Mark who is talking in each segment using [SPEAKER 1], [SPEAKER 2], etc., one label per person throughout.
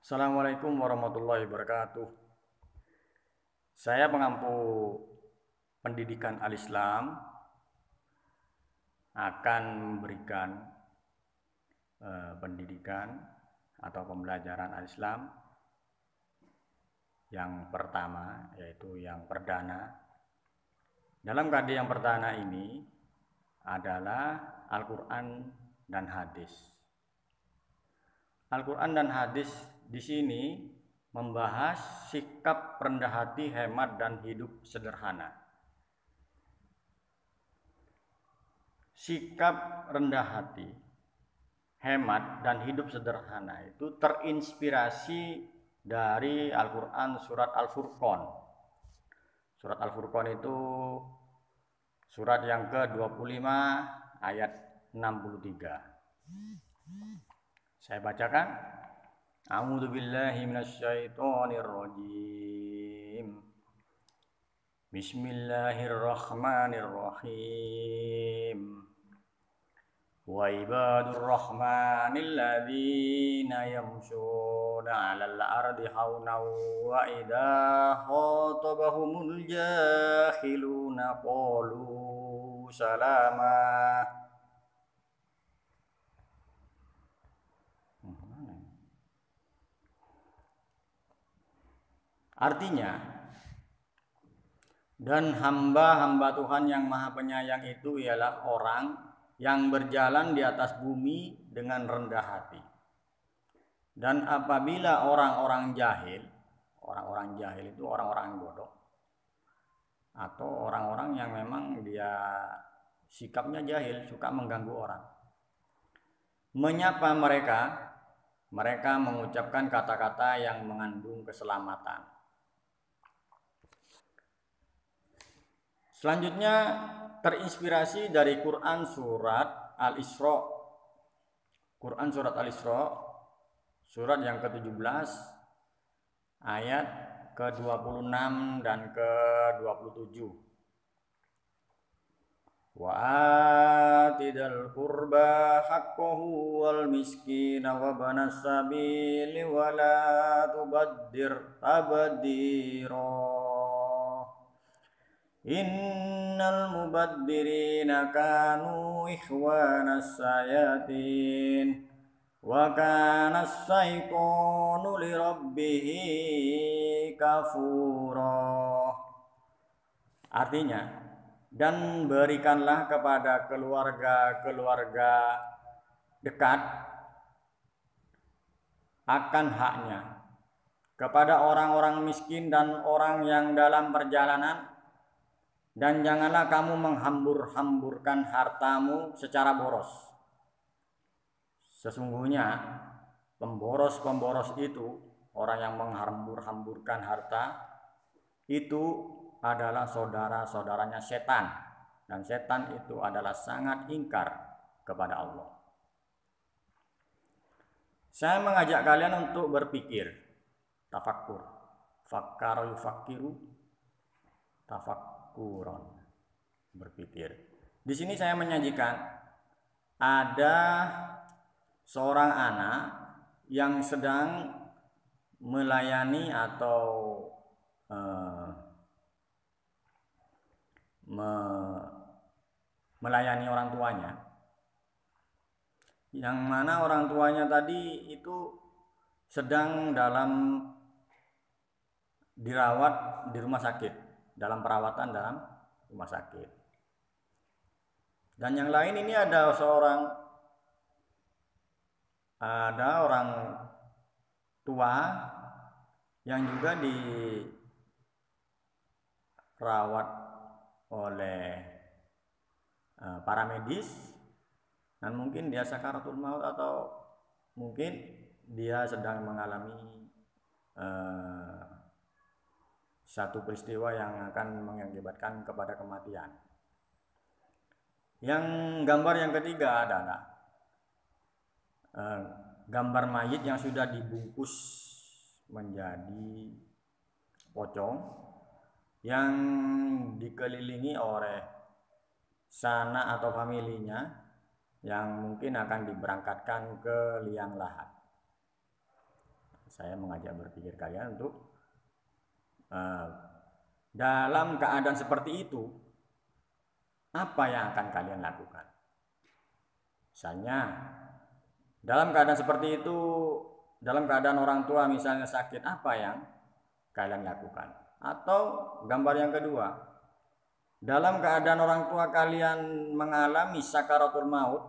[SPEAKER 1] Assalamualaikum warahmatullahi wabarakatuh. Saya pengampu pendidikan Al-Islam akan memberikan pendidikan atau pembelajaran Al-Islam yang pertama, yaitu yang perdana. Dalam KD yang perdana ini adalah Al-Quran dan hadis. Al-Quran dan hadis di sini membahas sikap rendah hati, hemat, dan hidup sederhana. Sikap rendah hati, hemat, dan hidup sederhana itu terinspirasi dari Al-Quran surat Al-Furqan. Surat Al-Furqan itu surat yang ke-25 ayat 63. Saya bacakan. A'udzubillahi minasyaitonirrajim. Bismillahirrahmanirrahim. Wa ibadur rahmanil ladzina yamshuna 'alal ardi haunan wa idza khatabahumul jahiluna qalu salama. Artinya, dan hamba-hamba Tuhan yang Maha Penyayang itu ialah orang yang berjalan di atas bumi dengan rendah hati. Dan apabila orang-orang jahil itu orang-orang bodoh, atau orang-orang yang memang dia sikapnya jahil, suka mengganggu orang, menyapa mereka mengucapkan kata-kata yang mengandung keselamatan. Selanjutnya terinspirasi dari Quran surat Al-Isra. Quran surat Al-Isra surat yang ke-17 ayat ke-26 dan ke-27. Wa atidal qurba haqqahu wal miskina wa banas sabili wa la tubaddir tabdira. Innal mubaddirina kanu ikhwanas sayatin wa kana as-syaitanu lirabbihi kafura. Artinya, dan berikanlah kepada keluarga-keluarga dekat akan haknya, kepada orang-orang miskin dan orang yang dalam perjalanan, dan janganlah kamu menghambur-hamburkan hartamu secara boros. Sesungguhnya pemboros-pemboros itu, orang yang menghambur-hamburkan harta, itu adalah saudara-saudaranya setan. Dan setan itu adalah sangat ingkar kepada Allah. Saya mengajak kalian untuk berpikir, tafakkur. Fakkara yufakkiru, tafakkuron, berpikir. Di sini saya menyajikan ada seorang anak yang sedang melayani atau melayani orang tuanya, yang mana orang tuanya tadi itu sedang dirawat di rumah sakit, dalam perawatan dalam rumah sakit. Dan yang lain ini ada orang tua yang juga dirawat oleh para medis, dan mungkin dia sakaratul maut atau mungkin dia sedang mengalami satu peristiwa yang akan mengakibatkan kepada kematian. Yang gambar yang ketiga adalah gambar mayit yang sudah dibungkus menjadi pocong, yang dikelilingi oleh sanak atau familinya yang mungkin akan diberangkatkan ke liang lahat. saya mengajak berpikir kalian untuk dalam keadaan seperti itu, apa yang akan kalian lakukan? Misalnya, dalam keadaan seperti itu, dalam keadaan orang tua misalnya sakit, apa yang kalian lakukan? Atau gambar yang kedua, dalam keadaan orang tua kalian mengalami sakaratul maut,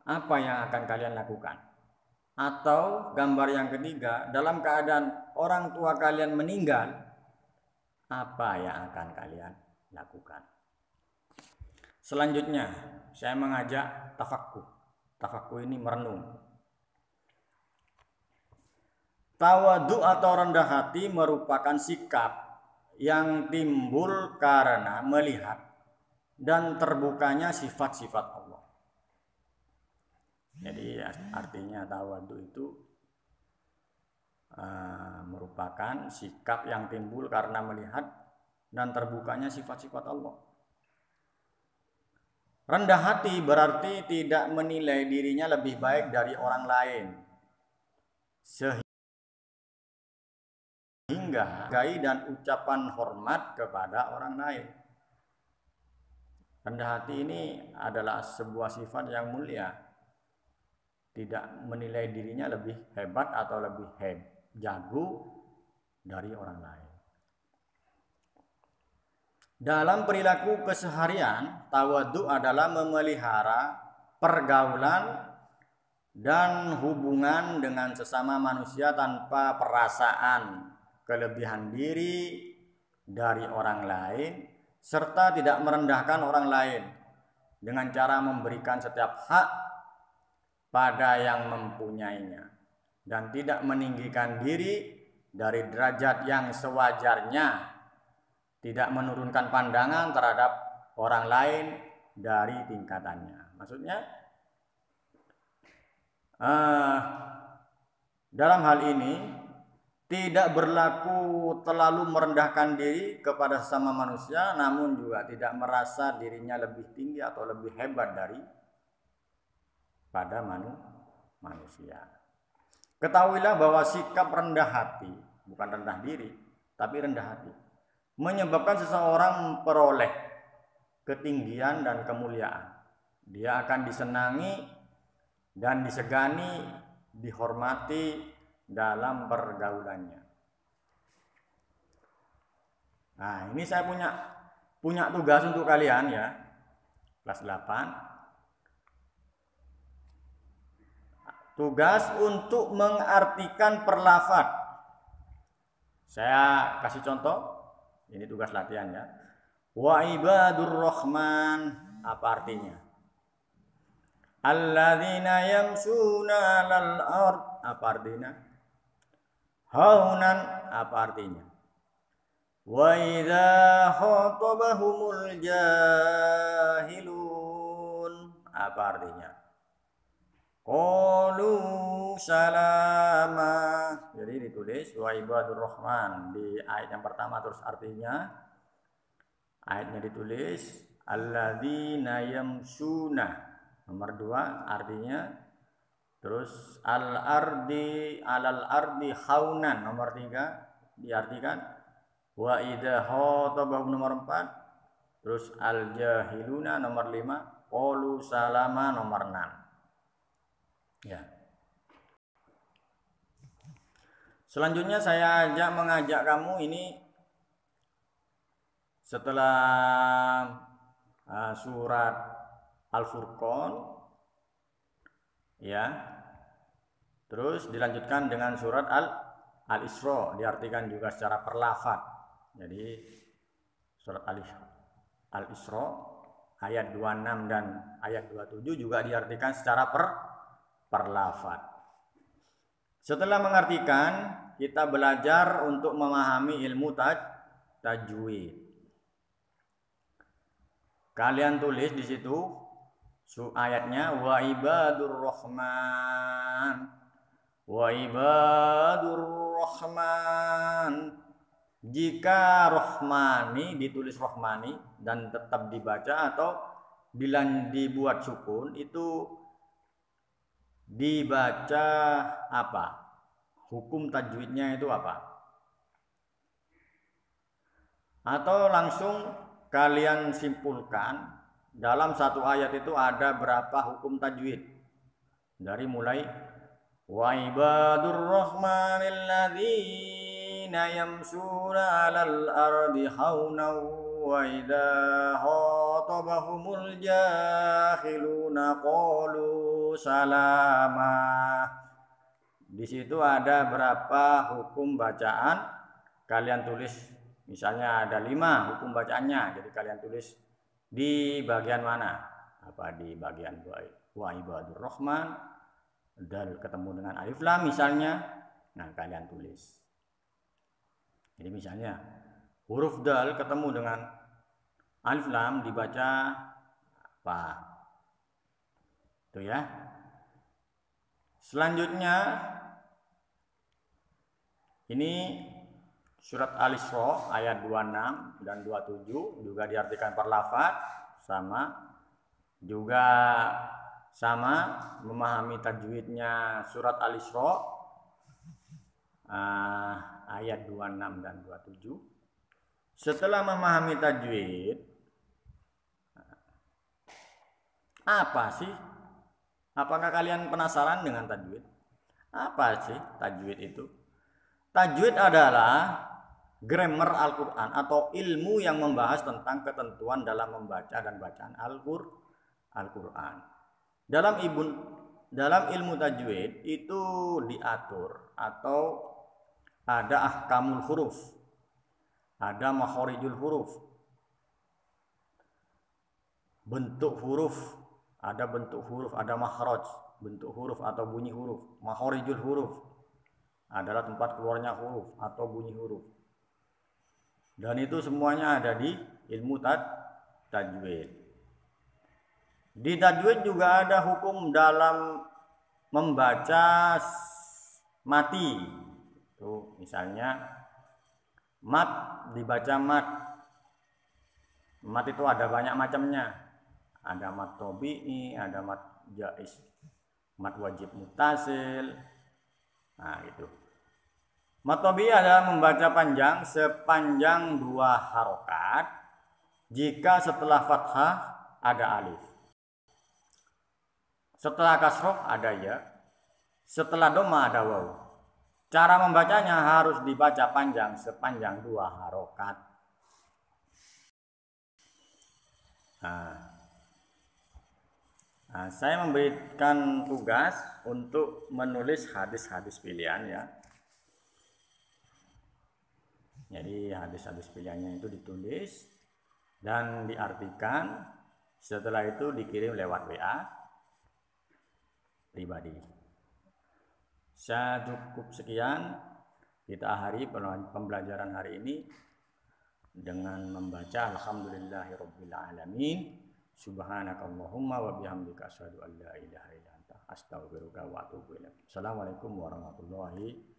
[SPEAKER 1] apa yang akan kalian lakukan? Atau gambar yang ketiga, dalam keadaan orang tua kalian meninggal, apa yang akan kalian lakukan? Selanjutnya, saya mengajak tafakkur. Tafakkur ini merenung. Tawadhu atau rendah hati merupakan sikap yang timbul karena melihat dan terbukanya sifat-sifat Allah. Jadi artinya tawadhu itu merupakan sikap yang timbul karena melihat dan terbukanya sifat-sifat Allah. Rendah hati berarti tidak menilai dirinya lebih baik dari orang lain, sehingga gai dan ucapan hormat kepada orang lain. Rendah hati ini adalah sebuah sifat yang mulia, tidak menilai dirinya lebih hebat atau lebih jago dari orang lain. Dalam perilaku keseharian, tawadhu adalah memelihara pergaulan dan hubungan dengan sesama manusia tanpa perasaan kelebihan diri dari orang lain, serta tidak merendahkan orang lain dengan cara memberikan setiap hak pada yang mempunyainya, dan tidak meninggikan diri dari derajat yang sewajarnya, tidak menurunkan pandangan terhadap orang lain dari tingkatannya. Maksudnya dalam hal ini tidak berlaku terlalu merendahkan diri kepada sesama manusia, namun juga tidak merasa dirinya lebih tinggi atau lebih hebat dari pada manusia. Ketahuilah bahwa sikap rendah hati, bukan rendah diri, tapi rendah hati, menyebabkan seseorang memperoleh ketinggian dan kemuliaan. Dia akan disenangi dan disegani, dihormati dalam pergaulannya. Nah, ini saya punya tugas untuk kalian ya. Kelas 8. Tugas untuk mengartikan perlafaz. Saya kasih contoh. Ini tugas latihan ya. Wa ibadur rahman, apa artinya? Alladzina yamshuna 'alal ard, apa artinya? Haunan, apa artinya? Wa idza khatabahumul jahilun, apa artinya? Qalu salama. Jadi ditulis wa ibadur rahman di ayat yang pertama, terus artinya ayatnya ditulis alladzina yamshuna, nomor 2 artinya, terus alal ardi khaunan, nomor 3 diartikan wa idza khatabahum, nomor 4, terus al jahiluna, nomor 5, qalu salama, nomor 6. Ya. Selanjutnya saya mengajak kamu ini setelah surat Al-Furqan ya, terus dilanjutkan dengan surat Al-Isra, diartikan juga secara perlafaz. Jadi surat Al-Isra ayat 26 dan ayat 27 juga diartikan secara perlafaz. Setelah mengartikan, kita belajar untuk memahami ilmu tajwid. Kalian tulis di situ ayatnya wa ibadur rahman. Wa ibadur rahman. Jika rohmani ditulis rohmani dan tetap dibaca atau dibuat sukun, itu dibaca apa? hukum tajwidnya itu apa? Atau langsung kalian simpulkan dalam satu ayat itu ada berapa hukum tajwid. Dari mulai wa ibadur rahmanil ladzina yamshuna 'alal ardi hauna wa idza khatabahumul jahiluna qalu salama. Di situ ada berapa hukum bacaan, kalian tulis. Misalnya ada 5 hukum bacaannya, jadi kalian tulis di bagian mana? Apa di bagian wa ibadur rahman, dal ketemu dengan alif lam misalnya. Nah, kalian tulis. Jadi misalnya huruf dal ketemu dengan alif lam dibaca apa? Itu ya. Selanjutnya ini surat Al-Isra ayat 26 dan 27 juga diartikan per lafaz sama, juga sama memahami tajwidnya surat Al-Isra ayat 26 dan 27. Setelah memahami tajwid, apa sih? Apakah kalian penasaran dengan tajwid? Apa sih tajwid itu? Tajwid adalah grammar Al-Quran atau ilmu yang membahas tentang ketentuan dalam membaca dan bacaan Al-Quran. Dalam ilmu tajwid itu diatur atau ada ahkamul huruf, ada makhorijul huruf, bentuk huruf, ada bentuk huruf, ada makhraj, bentuk huruf atau bunyi huruf. Makhorijul huruf adalah tempat keluarnya huruf atau bunyi huruf. Dan itu semuanya ada di ilmu tajwid. Di tajwid juga ada hukum dalam membaca mati. Tuh, misalnya mat dibaca mat. Mat itu ada banyak macamnya. Ada mat tobi'i, ada mat jaiz, mat wajib mutasil. Nah, itu. Mat tobi'i adalah membaca panjang sepanjang 2 harokat jika setelah fathah ada alif, setelah kasroh ada ya, setelah doma ada waw. Cara membacanya harus dibaca panjang sepanjang 2 harokat. Nah, saya memberikan tugas untuk menulis hadis-hadis pilihan ya. Jadi hadis-hadis pilihannya itu ditulis dan diartikan. Setelah itu dikirim lewat WA pribadi. Saya cukup sekian. Kita akhiri pembelajaran hari ini dengan membaca alhamdulillahirabbil alamin. Subhanakallahumma wa bihamdika asyhadu an la ilaha illa anta astaghfiruka wa atubu ilaik. Assalamualaikum warahmatullahi